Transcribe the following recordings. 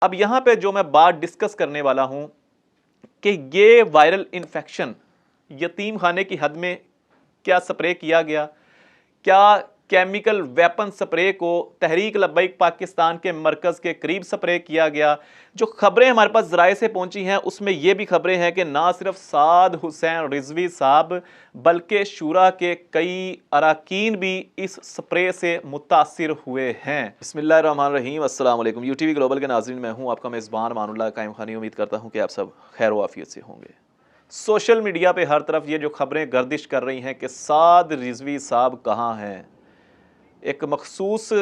अब यहाँ पे जो मैं बात डिस्कस करने वाला हूँ कि ये वायरल इन्फेक्शन यतीम खाने की हद में क्या स्प्रे किया गया, क्या केमिकल वेपन स्प्रे को तहरीक लब्बैक पाकिस्तान के मरकज़ के करीब स्प्रे किया गया। जो खबरें हमारे पास ज़राए से पहुंची हैं उसमें ये भी खबरें हैं कि ना सिर्फ साद हुसैन रिजवी साहब बल्कि शूरा के कई अरकान भी इस स्प्रे से मुतासिर हुए हैं। बिस्मिल्लाहिर्रहमानिर्रहीम, अस्सलाम वालेकुम। यूटीवी ग्लोबल के नाज़रीन, मैं हूँ आपका मेज़बान मानुल्लाह कायम खानी। उम्मीद करता हूँ कि आप सब खैर व आफियत से होंगे। सोशल मीडिया पे हर तरफ ये जो खबरें गर्दिश कर रही हैं कि साद रिजवी साहब कहाँ हैं, एक मखसूस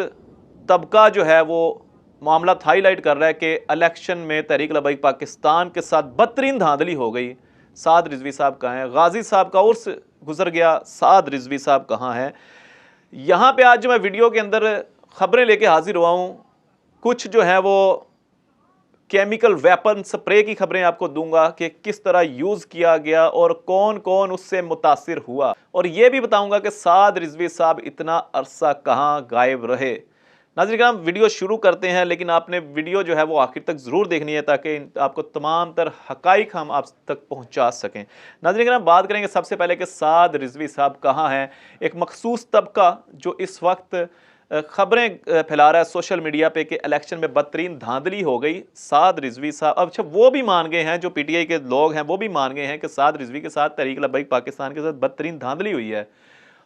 तबका जो है वो मामला हाईलाइट कर रहा है कि इलेक्शन में तहरीक लब्बैक पाकिस्तान के साथ बदतरीन धांधली हो गई। साद रिजवी साहब कहाँ हैं? गाजी साहब का उर्स गुजर गया, साद रिजवी साहब कहाँ हैं? यहाँ पे आज जो मैं वीडियो के अंदर खबरें लेके हाजिर हुआ हूँ, कुछ जो है वो केमिकल वेपन स्प्रे की खबरें आपको दूंगा कि किस तरह यूज़ किया गया और कौन कौन उससे मुतासिर हुआ, और ये भी बताऊंगा कि साद रिजवी साहब इतना अरसा कहाँ गायब रहे। नाज़रीन किराम, वीडियो शुरू करते हैं, लेकिन आपने वीडियो जो है वो आखिर तक ज़रूर देखनी है ताकि आपको तमाम तर हकाइक हम आप तक पहुँचा सकें। नाज़रीन किराम, बात करेंगे सबसे पहले कि साद रिजवी साहब कहाँ हैं। एक मखसूस तबका जो इस वक्त खबरें फैला रहा है सोशल मीडिया पे कि इलेक्शन में बदतरीन धांधली हो गई, साद रिजवी साहब। अब अच्छा, वो भी मान गए हैं, जो पीटीआई के लोग हैं वो भी मान गए हैं कि साद रिजवी के साथ तहरीक लब्बैक पाकिस्तान के साथ बदतरीन धांधली हुई है।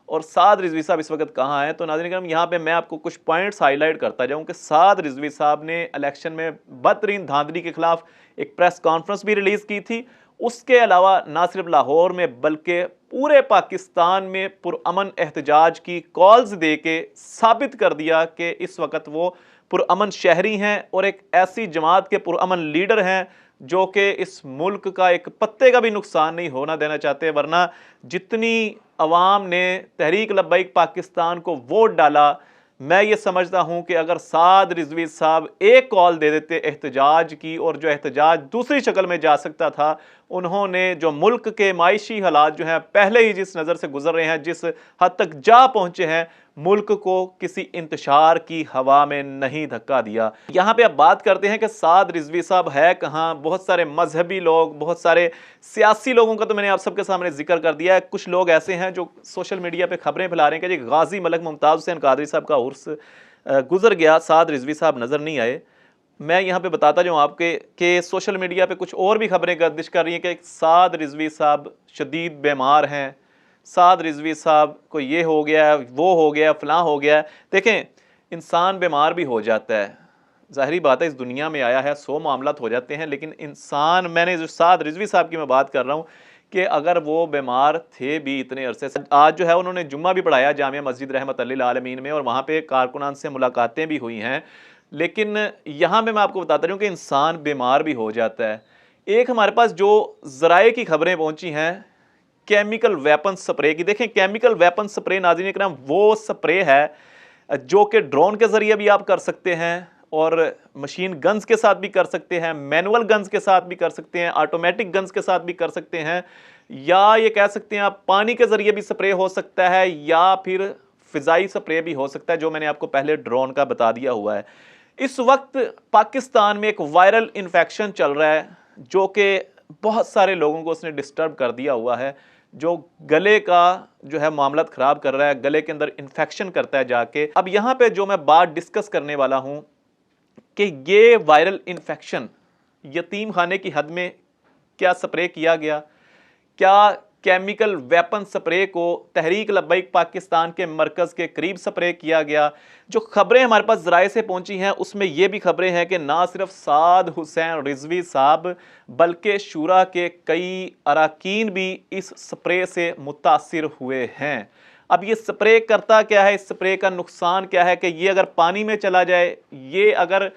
और साद रिजवी साहब इस वक्त कहाँ हैं? तो नाज़रीन करम, यहाँ पे मैं आपको कुछ पॉइंट्स हाईलाइट करता जाऊँ कि साद रिजवी साहब ने इलेक्शन में बदतरीन धांधली के खिलाफ एक प्रेस कॉन्फ्रेंस भी रिलीज़ की थी। उसके अलावा ना सिर्फ लाहौर में बल्कि पूरे पाकिस्तान में पुरअमन एहतजाज की कॉल्स दे के साबित कर दिया कि इस वक्त वो पुरअमन शहरी हैं और एक ऐसी जमात के पुरअमन लीडर हैं जो कि इस मुल्क का एक पत्ते का भी नुकसान नहीं होना देना चाहते। वरना जितनी अवाम ने तहरीक लब्बैक पाकिस्तान को वोट डाला, मैं ये समझता हूँ कि अगर साद रिजवी साहब एक कॉल दे देते एहतजाज की, और जो एहतजाज दूसरी शक्ल में जा सकता था, उन्होंने जो मुल्क के मायशी हालात जो हैं पहले ही जिस नज़र से गुजर रहे हैं, जिस हद तक जा पहुँचे हैं, मुल्क को किसी इंतशार की हवा में नहीं धक्का दिया। यहाँ पे अब बात करते हैं कि साद रिजवी साहब है कहाँ। बहुत सारे मजहबी लोग, बहुत सारे सियासी लोगों का तो मैंने आप सबके सामने जिक्र कर दिया है। कुछ लोग ऐसे हैं जो सोशल मीडिया पे खबरें फैला रहे हैं कि जी गाजी मलक मुमताज़ हुसैन कादरी साहब का उर्स गुजर गया, साद रिजवी साहब नज़र नहीं आए। मैं यहाँ पे बताता जाऊँ आपके कि सोशल मीडिया पे कुछ और भी खबरें गर्दिश कर रही हैं कि साद रिजवी साहब शदीद बीमार हैं, साद रिजवी साहब को ये हो गया, वो हो गया, फलां हो गया। देखें, इंसान बीमार भी हो जाता है, ज़ाहिरी बात है, इस दुनिया में आया है, 100 मामलात हो जाते हैं, लेकिन इंसान, मैंने जो साद रिजवी साहब की मैं बात कर रहा हूँ कि अगर वो बीमार थे भी इतने अरसे से, आज जो है उन्होंने जुम्मा भी पढ़ाया जामिया मस्जिद रहमत लिल आलमीन में, और वहाँ पे कारकुनान से मुलाकातें भी हुई हैं। लेकिन यहाँ पे मैं आपको बताता हूँ कि इंसान बीमार भी हो जाता है। एक हमारे पास जो ज़राए की खबरें पहुँची हैं केमिकल वेपन स्प्रे की। देखें, केमिकल वेपन स्प्रे नाज़रीन इकराम वो स्प्रे है जो कि ड्रोन के ज़रिए भी आप कर सकते हैं, और मशीन गन्स के साथ भी कर सकते हैं, मैनुअल गन्स के साथ भी कर सकते हैं, ऑटोमेटिक गन्स के साथ भी कर सकते हैं, या ये कह सकते हैं आप पानी के ज़रिए भी स्प्रे हो सकता है, या फिर फ़िज़ाई स्प्रे भी हो सकता है, जो मैंने आपको पहले ड्रोन का बता दिया हुआ है। इस वक्त पाकिस्तान में एक वायरल इन्फेक्शन चल रहा है जो कि बहुत सारे लोगों को उसने डिस्टर्ब कर दिया हुआ है, जो गले का जो है मामला ख़राब कर रहा है, गले के अंदर इन्फेक्शन करता है जाके। अब यहाँ पे जो मैं बात डिस्कस करने वाला हूँ कि ये वायरल इन्फेक्शन यतीम खाने की हद में क्या स्प्रे किया गया, क्या केमिकल वेपन स्प्रे को तहरीक लब्बैक पाकिस्तान के मरकज़ के करीब स्प्रे किया गया। जो खबरें हमारे पास ज़राए से पहुंची हैं उसमें ये भी खबरें हैं कि ना सिर्फ साद हुसैन रिजवी साहब बल्कि शूरा के कई अरकान भी इस स्प्रे से मुतासिर हुए हैं। अब ये स्प्रे करता क्या है, इस स्प्रे का नुकसान क्या है कि ये अगर पानी में चला जाए, ये अगर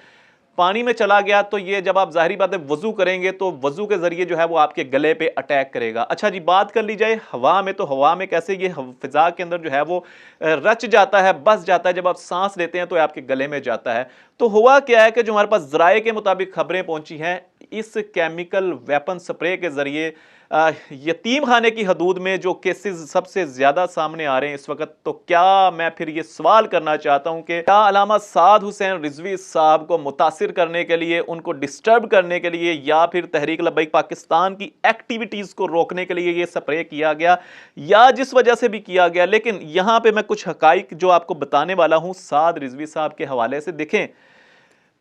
पानी में चला गया तो ये जब आप ज़ाहिरी बात है वज़ू करेंगे तो वज़ू के ज़रिए जो है वो आपके गले पे अटैक करेगा। अच्छा जी, बात कर ली जाए हवा में, तो हवा में कैसे ये फ़िज़ा के अंदर जो है वो रच जाता है, बस जाता है, जब आप सांस लेते हैं तो आपके गले में जाता है। तो हुआ क्या है कि जो हमारे पास ज़राए के मुताबिक खबरें पहुंची हैं, इस केमिकल वेपन स्प्रे के ज़रिए यतीम खाने की हदूद में जो केसेस सबसे ज़्यादा सामने आ रहे हैं इस वक्त, तो क्या मैं फिर ये सवाल करना चाहता हूं कि क्या अल्लामा साद हुसैन रिजवी साहब को मुतासिर करने के लिए, उनको डिस्टर्ब करने के लिए, या फिर तहरीक लब्बैक पाकिस्तान की एक्टिविटीज़ को रोकने के लिए ये स्प्रे किया गया, या जिस वजह से भी किया गया। लेकिन यहाँ पे मैं कुछ हकाइक जो आपको बताने वाला हूँ साद रिजवी साहब के हवाले से। देखें,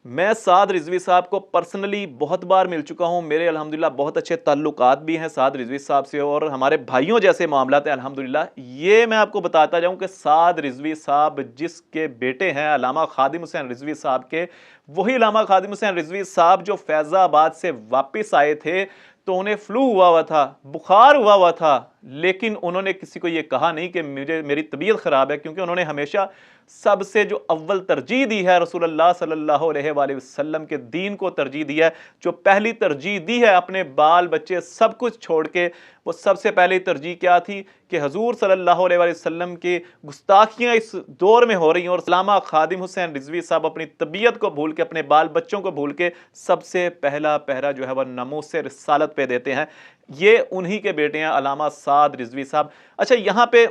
मैं साद रिजवी साहब को पर्सनली बहुत बार मिल चुका हूं, मेरे अल्हम्दुलिल्लाह बहुत अच्छे ताल्लुकात भी हैं साद रिजवी साहब से, और हमारे भाइयों जैसे मामलात हैं अल्हम्दुलिल्लाह। ये मैं आपको बताता जाऊं कि साद रिजवी साहब जिसके बेटे हैं अल्लामा खादिम हुसैन रिजवी साहब के, वही अल्लामा खादिम हुसैन रिजवी साहब जो फैज़ाबाद से वापस आए थे तो उन्हें फ्लू हुआ था, बुखार हुआ था, लेकिन उन्होंने किसी को ये कहा नहीं कि मेरी तबीयत ख़राब है, क्योंकि उन्होंने हमेशा सबसे जो अव्वल तरजीह दी है रसूलुल्लाह सल्लल्लाहु अलैहि वसल्लम के दीन को तरजीह दी है। जो पहली तरजीह दी है अपने बाल बच्चे सब कुछ छोड़ के, वो सबसे पहली तरजीह क्या थी कि हजूर सल्लल्लाहु अलैहि वसल्लम की गुस्ताखियाँ इस दौर में हो रही हैं, और अल्लामा खादिम हुसैन रिजवी साहब अपनी तबीयत को भूल के, अपने बाल बच्चों को भूल के सबसे पहला पहरा जो है वह नमूस रिसालत पे देते हैं। ये उन्हीं के बेटे हैं अल्लामा साद रिजवी साहब। अच्छा, यहाँ पे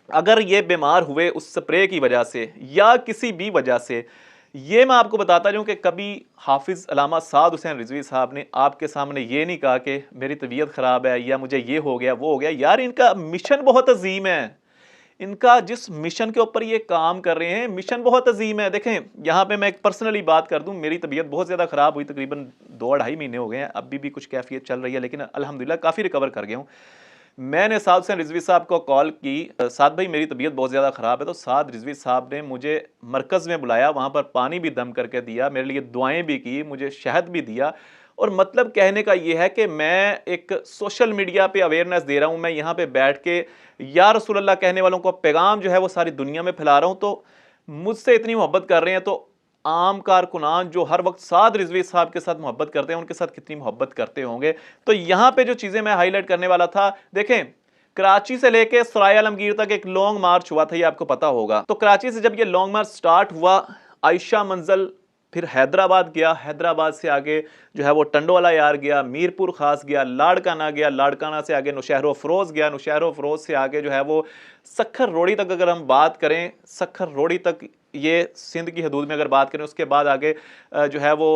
अगर ये बीमार हुए उस स्प्रे की वजह से या किसी भी वजह से, ये मैं आपको बताता जाऊँ कि कभी हाफिज़ अल्लामा साद हुसैन रिजवी साहब ने आपके सामने ये नहीं कहा कि मेरी तबीयत ख़राब है या मुझे ये हो गया वो हो गया। यार, इनका मिशन बहुत अजीम है, इनका जिस मिशन के ऊपर ये काम कर रहे हैं मिशन बहुत अजीम है। देखें, यहाँ पे मैं एक पर्सनली बात कर दूं, मेरी तबीयत बहुत ज़्यादा ख़राब हुई, तकरीबन 2-2.5 महीने हो गए हैं, अभी भी कुछ कैफियत चल रही है, लेकिन अल्हम्दुलिल्लाह काफ़ी रिकवर कर गया हूँ। मैंने साद हुसैन रिजवी साहब को कॉल की, साद भाई मेरी तबीयत बहुत ज़्यादा ख़राब है, तो साद रिजवी साहब ने मुझे मरकज़ में बुलाया, वहाँ पर पानी भी दम करके दिया, मेरे लिए दुआएं भी की, मुझे शहद भी दिया। और मतलब कहने का ये है कि मैं एक सोशल मीडिया पे अवेयरनेस दे रहा हूँ, मैं यहाँ पे बैठ के या रसूलुल्लाह कहने वालों को पैगाम जो है वो सारी दुनिया में फैला रहा हूँ। तो मुझसे इतनी मोहब्बत कर रहे हैं, तो आम कारकुनान जो हर वक्त साद रिजवी साहब के साथ मोहब्बत करते हैं, उनके साथ कितनी मोहब्बत करते होंगे। तो यहाँ पे जो चीज़ें मैं हाईलाइट करने वाला था, देखें, कराची से लेके सराय आलमगीर तक एक लॉन्ग मार्च हुआ था, ये आपको पता होगा। तो कराची से जब ये लॉन्ग मार्च स्टार्ट हुआ, आयशा मंजल, फिर हैदराबाद गया, हैदराबाद से आगे जो है वो टंडोवाला यार गया, मीरपुर खास गया, लाड़काना गया, लाड़काना से आगे नौशहरो फरोज़ गया, नौशहरो फरोज़ से आगे जो है वो सखर रोड़ी तक अगर हम बात करें, सखर रोड़ी तक ये सिंध की हदूद में अगर बात करें, उसके बाद आगे जो है वो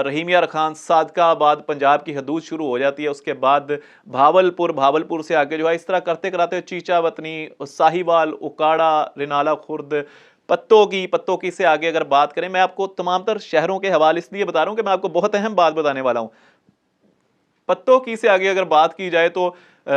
रहीमिया रखान सादकाबाद पंजाब की हदूद शुरू हो जाती है, उसके बाद भावलपुर, भावलपुर से आगे जो है इस तरह करते कराते चीचा वतनी, साहिवाल, उकाड़ा, रिनाला खुर्द, पत्तों की से आगे अगर बात करें, मैं आपको तमाम तर शहरों के हवाले इसलिए बता रहा हूं कि मैं आपको बहुत अहम बात बताने वाला हूं। पत्तों की से आगे अगर बात की जाए तो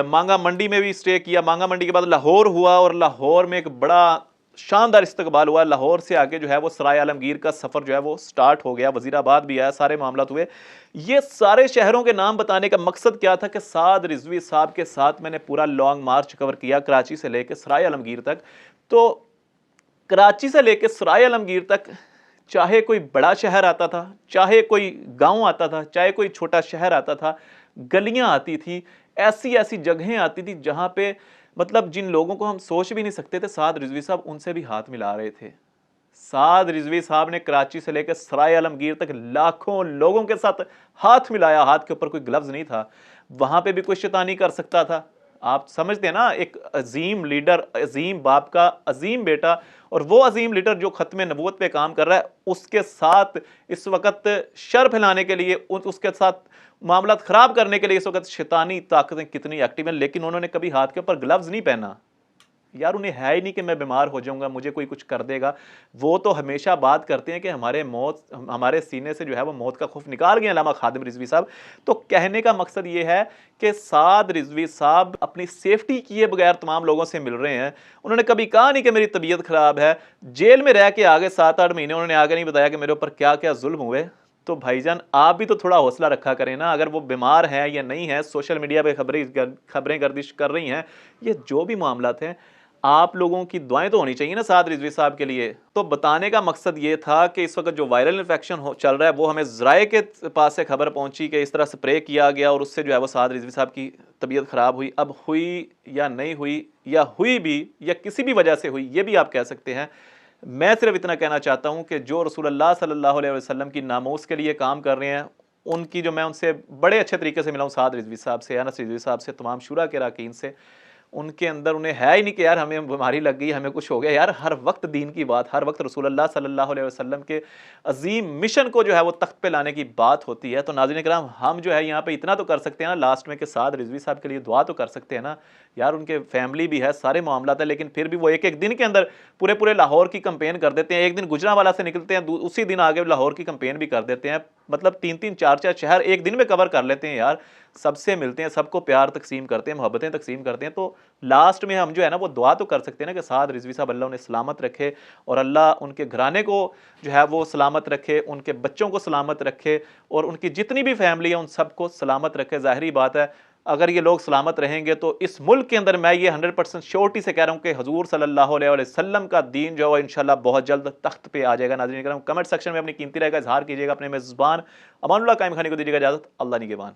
मांगा मंडी में भी स्टे किया, मांगा मंडी के बाद लाहौर हुआ, और लाहौर में एक बड़ा शानदार इस्तकबाल हुआ। लाहौर से आगे जो है वो सराय आलमगीर का सफ़र जो है वो स्टार्ट हो गया, वजीराबाद भी आया, सारे मामला हुए। ये सारे शहरों के नाम बताने का मकसद क्या था कि साद रिजवी साहब के साथ मैंने पूरा लॉन्ग मार्च कवर किया, कराची से लेकर सराय आलमगीर तक। तो कराची से लेकर सराय आलमगीर तक चाहे कोई बड़ा शहर आता था, चाहे कोई गांव आता था, चाहे कोई छोटा शहर आता था, गलियां आती थी, ऐसी ऐसी जगहें आती थी जहां पे मतलब जिन लोगों को हम सोच भी नहीं सकते थे, साद रिजवी साहब उनसे भी हाथ मिला रहे थे। साद रिजवी साहब ने कराची से लेकर सराय आलमगीर तक लाखों लोगों के साथ हाथ मिलाया, हाथ के ऊपर कोई ग्लव्स नहीं था। वहां पे भी कोई शैतानी कर सकता था, आप समझते हैं ना, एक अजीम लीडर, अजीम बाप का अजीम बेटा, और वो अजीम लीडर जो खत्म नबूवत पे काम कर रहा है, उसके साथ इस वक्त शर फैलाने के लिए, उसके साथ मामला खराब करने के लिए इस वक्त शैतानी ताकतें कितनी एक्टिव हैं, लेकिन उन्होंने कभी हाथ के ऊपर ग्लव्स नहीं पहना। यार, उन्हें है ही नहीं कि मैं बीमार हो जाऊंगा, मुझे कोई कुछ कर देगा। वो तो हमेशा बात करते हैं कि हमारे सीने से जो है वो मौत का खौफ निकाल गए अल्लामा खादिम रिजवी साहब। तो कहने का मकसद ये है कि साद रिजवी साहब अपनी सेफ्टी किए बगैर तमाम लोगों से मिल रहे हैं। उन्होंने कभी कहा नहीं कि मेरी तबीयत खराब है। जेल में रह के आगे 7-8 महीने उन्होंने आगे नहीं बताया कि मेरे ऊपर क्या क्या जुल्म हुए। तो भाईजान, आप भी तो थोड़ा हौसला रखा करें ना। अगर वो बीमार है या नहीं है, सोशल मीडिया पे खबरें गर्दिश कर रही हैं, ये जो भी मामलात हैं, आप लोगों की दुआएं तो होनी चाहिए ना साद रिजवी साहब के लिए। तो बताने का मकसद ये था कि इस वक्त जो वायरल इन्फेक्शन चल रहा है, वो हमें ज़राए के पास से खबर पहुंची कि इस तरह स्प्रे किया गया और उससे जो है वो साद रिजवी साहब की तबीयत ख़राब हुई। अब हुई या नहीं हुई, या हुई भी या किसी भी वजह से हुई, ये भी आप कह सकते हैं। मैं सिर्फ इतना कहना चाहता हूँ कि जो रसूलुल्लाह सल्लल्लाहु अलैहि वसल्लम की नामूस के लिए काम कर रहे हैं, ان کی جو میں ان سے بڑے اچھے طریقے سے ملا ہوں، سعد رضوی صاحب سے، انس رضوی صاحب سے، تمام شورا کے اراکین سے، ان کے اندر انہیں ہے ہی نہیں کہ یار ہمیں بیماری لگ گئی، ہمیں کچھ ہو گیا، یار ہر وقت دین کی بات، ہر وقت رسول اللہ صلی اللہ علیہ وسلم کے عظیم مشن کو جو ہے وہ تخت پہ لانے کی بات ہوتی ہے۔ تو ناظرین کرام، ہم جو ہے یہاں پہ اتنا تو کر سکتے ہیں نا لاسٹ میں کہ سعد رضوی صاحب کے لیے دعا تو کر سکتے ہیں نا یار، ان کے فیملی بھی ہے، سارے معاملات ہیں، لیکن پھر بھی وہ ایک ایک دن کے اندر پورے لاہور کی کمپین کر دیتے ہیں، ایک دن گجرانوالہ سے نکلتے ہیں، اسی دن آگے لاہور کی کمپین بھی کر دیتے ہیں، مطلب 3 4 شہر ایک دن میں کور کر لیتے ہیں یار، سب سے ملتے ہیں، سب کو پیار تقسیم کرتے ہیں، محبتیں تقسیم کرتے ہیں۔ تو لاسٹ میں ہم جو ہے نا وہ دعا تو کر سکتے ہیں نا کہ سعد رضوی صاحب اللہ انہیں سلامت رکھے، اور اللہ ان کے گھرانے کو جو ہے وہ سلامت رکھے، ان کے بچوں کو سلامت رکھے، اور ان کی جتنی بھی فیملی ہے ان سب کو سلامت رکھے۔ ظاہری بات ہے اگر یہ لوگ سلامت رہیں گے تو اس ملک کے اندر میں یہ 100% شیورٹی سے کہہ رہا ہوں کہ حضور صلی اللہ علیہ وسلم کا دین جو ہے انشاءاللہ بہت جلد تخت پہ آ جائے گا۔ ناظرین کرام، کمنٹ سیکشن میں اپنی قیمتی رائے کا اظہار کیجیے گا، اپنے میزبان امان اللہ قائم خانی کو دیجیے گا اجازت، اللہ نگہبان۔